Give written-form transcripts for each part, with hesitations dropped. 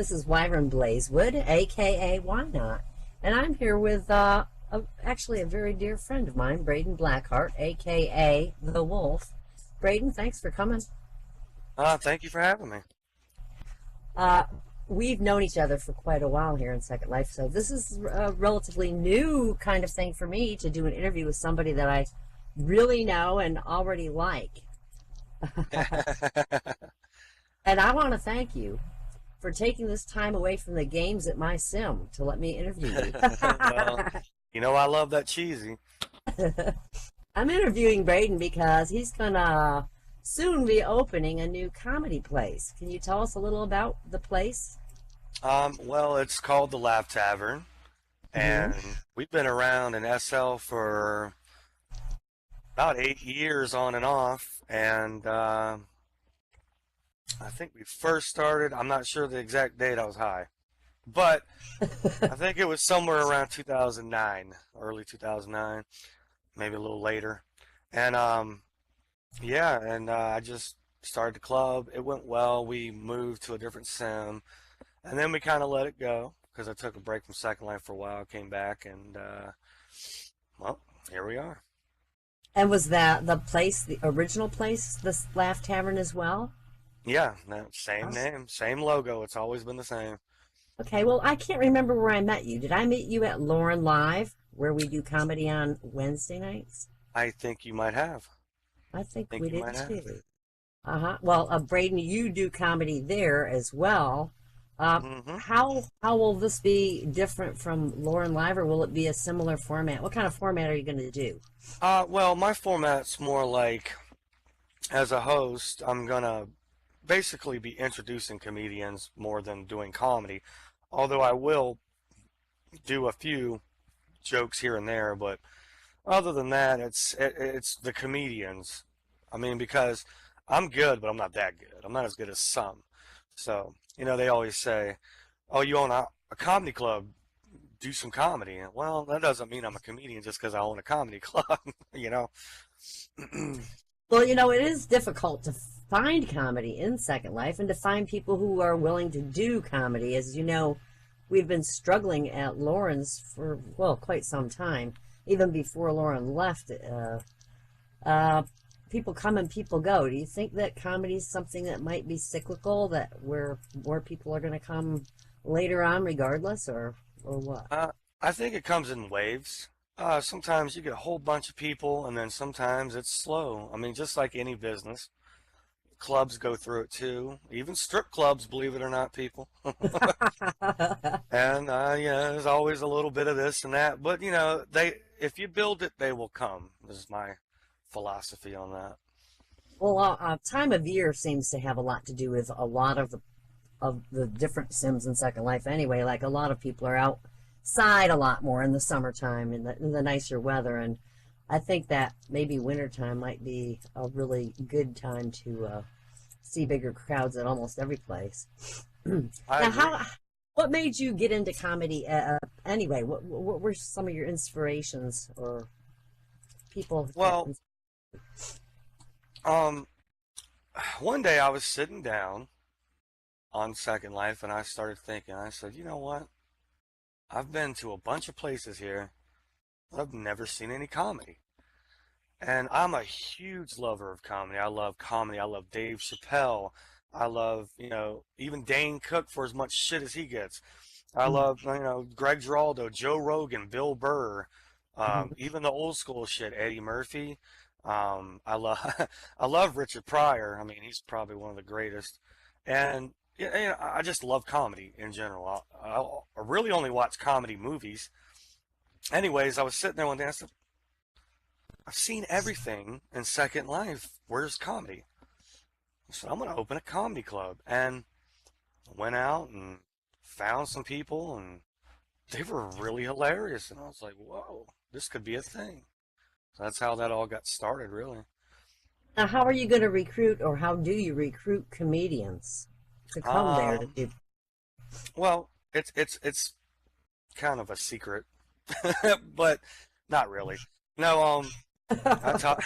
This is Wyvern Blazewood, aka Why Not, and I'm here with actually a very dear friend of mine, Braden Blackheart, aka The Wolf. Braden, thanks for coming. Thank you for having me. Uh, we've known each other for quite a while here in Second Life, so this is a relatively new kind of thing for me to do an interview with somebody that I really know and already like. And I want to thank you for taking this time away from the games at my sim to let me interview you. Well, I love that cheesy. I'm interviewing Braden because he's gonna soon be opening a new comedy place. Can you tell us a little about the place? Well, it's called the Laugh Tavern, Hmm. and we've been around in SL for about 8 years on and off, and I think we first started, I'm not sure the exact date I was high, but I think it was somewhere around 2009, early 2009, maybe a little later. And yeah, and I just started the club. It went well. We moved to a different sim, and then we kind of let it go because I took a break from Second Life for a while, came back, and well, here we are. And was that the place, the original place, this Laugh Tavern as well? Yeah, no, same Us- name, same logo. It's always been the same. Okay, well, I can't remember where I met you. Did I meet you at Lauren Live, where we do comedy on Wednesday nights? I think you might have. I think Think we you did might have. too. Uh-huh. Well, Braden, you do comedy there as well. Hmm. How will this be different from Lauren Live, or will it be a similar format? What kind of format are you going to do? Well, my format's more like, as a host, I'm gonna basically be introducing comedians more than doing comedy. Although I will do a few jokes here and there, but other than that, it's the comedians. I mean, because I'm good, but I'm not that good. I'm not as good as some. So, they always say, "Oh, you own a comedy club, do some comedy." Well, that doesn't mean I'm a comedian just because I own a comedy club, you know. Well, it is difficult to find comedy in Second Life and to find people who are willing to do comedy. As you know, we've been struggling at Lauren's for, well, quite some time, even before Lauren left. Uh, People come and people go. Do you think that comedy is something that might be cyclical, that where more people are going to come later on, regardless, or what? Uh, I think it comes in waves. Sometimes you get a whole bunch of people, and then sometimes it's slow. I mean, just like any business, clubs go through it too. Even strip clubs, believe it or not, people. And yeah, there's always a little bit of this and that, but if you build it, they will come. This is my philosophy on that. Well, time of year seems to have a lot to do with a lot of the different Sims in Second Life. Anyway, like a lot of people are outside a lot more in the summertime in the nicer weather, and I think that maybe wintertime might be a really good time to see bigger crowds at almost every place. I Now, agree. what made you get into comedy anyway? What were some of your inspirations or people that? Well, um, one day I was sitting down on Second Life and I started thinking, I said, you know what? I've been to a bunch of places here, but I've never seen any comedy. And I'm a huge lover of comedy. I love comedy. I love Dave Chappelle. I love, even Dane Cook for as much shit as he gets. I love, Greg Giraldo, Joe Rogan, Bill Burr, even the old school shit, Eddie Murphy. I love, I love Richard Pryor. I mean, he's probably one of the greatest. And yeah, I just love comedy in general. I really only watch comedy movies. Anyways, I was sitting there one day. I said, I've seen everything in Second Life. Where's comedy? I said, I'm going to open a comedy club. And I went out and found some people, and they were really hilarious. And I was like, whoa, this could be a thing. So that's how that all got started, really. Now, how are you going to recruit, or how do you recruit comedians to come there to Um, do? well, it's kind of a secret, but not really. No, I talk.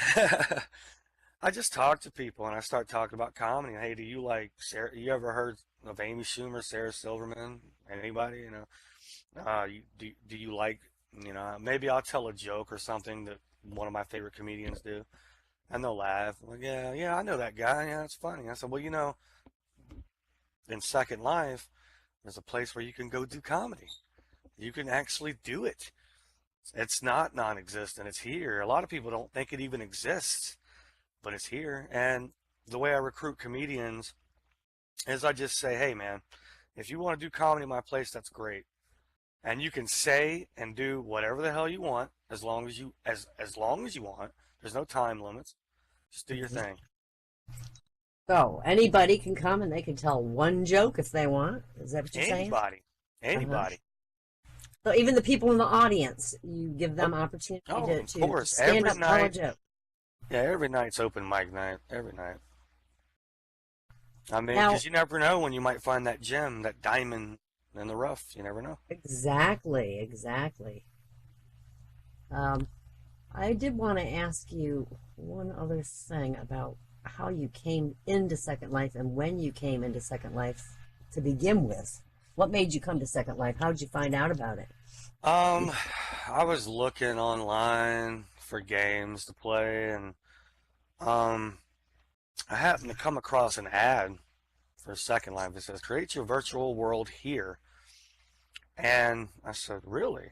I just talk to people and I start talking about comedy. Hey, do you like Sarah? You ever heard? of Amy Schumer, Sarah Silverman, anybody, you know? Do you like, maybe I'll tell a joke or something that one of my favorite comedians do, and they'll laugh. I'm like, yeah, yeah, I know that guy. Yeah, it's funny. I said, well, in Second Life, there's a place where you can go do comedy. You can actually do it. It's not non-existent. It's here. A lot of people don't think it even exists, but it's here. And the way I recruit comedians is I just say, hey, man, if you want to do comedy in my place, that's great. And you can say and do whatever the hell you want as long as you want. There's no time limits. Just do your Mhm. thing. So anybody can come and they can tell one joke if they want. Is that what you're saying? Anybody, Uh-huh. anybody. So even the people in the audience, you give Oh, them opportunity oh, of to course. stand Every up, tell a night. joke. Yeah, every night's open mic night. Every night. I mean, Now, because you never know when you might find that gem, that diamond in the rough. You never know. exactly, exactly. Um, I did want to ask you one other thing about how you came into Second Life and when you came into Second Life to begin with. What made you come to Second Life? How did you find out about it? Um, I was looking online for games to play, and um, I happened to come across an ad for Second Life. It says, "Create your virtual world here," and I said, "Really?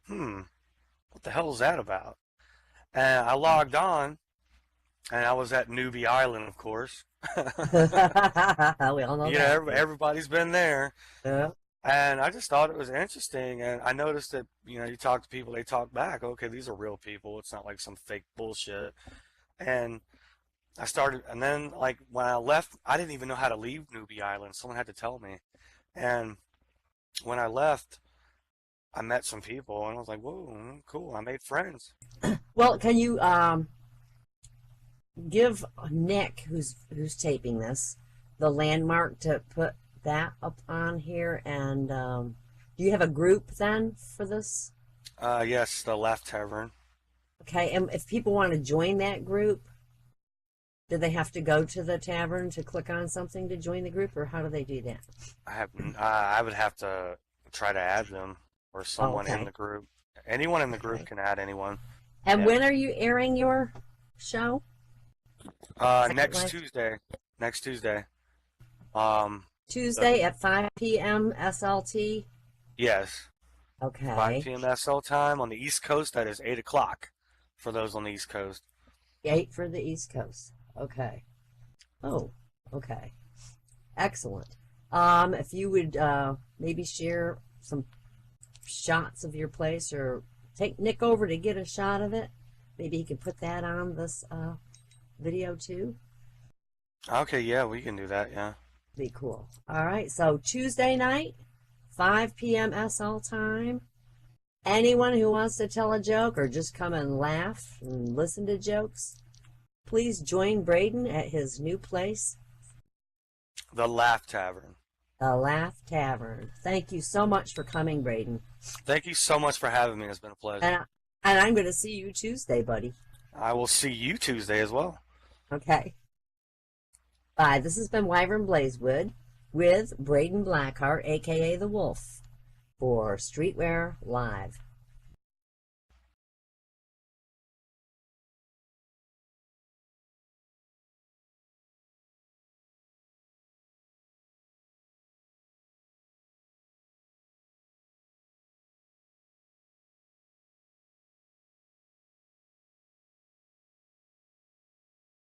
Hmm. What the hell is that about?" And I logged on, and I was at Newbie Island, of course. We all know that. Everybody's been there. Yeah. And I just thought it was interesting, and I noticed that you talk to people, they talk back. Okay, these are real people. It's not like some fake bullshit. And and then like when I left, I didn't even know how to leave Newbie Island. Someone had to tell me. And when I left, I met some people, and I was like, "Whoa, cool!" I made friends. Well, can you give Nick, who's taping this, the landmark to put that up on here? And do you have a group then for this? Yes, the Laugh Tavern. Okay, and if people want to join that group, do they have to go to the tavern to click on something to join the group, or how do they do that? I would have to try to add them or Oh, someone in okay, the group. Anyone in the group okay. can add anyone. And Yeah. when are you airing your show? Second Next Life? Tuesday. Next Tuesday. Um, the, Tuesday at 5 p.m. SLT. yes, 5 Okay. p.m. SL time on the East Coast. That is 8 o'clock for those on the East Coast. 8 for the East Coast. Okay. Oh, okay. Excellent. If you would maybe share some shots of your place or take Nick over to get a shot of it, maybe he could put that on this video too. Okay, yeah, we can do that. Yeah. Be cool. All right. So Tuesday night, 5 p.m. SL time. Anyone who wants to tell a joke or just come and laugh and listen to jokes, please join Braden at his new place, The Laugh Tavern. the Laugh Tavern. Thank you so much for coming, Braden. Thank you so much for having me. It's been a pleasure. And, and I'm going to see you Tuesday, buddy. I will see you Tuesday as well. Okay. Bye. This has been Wyvern Blazewood with Braden Blackheart, a.k.a. The Wolf, for Streetwear Live.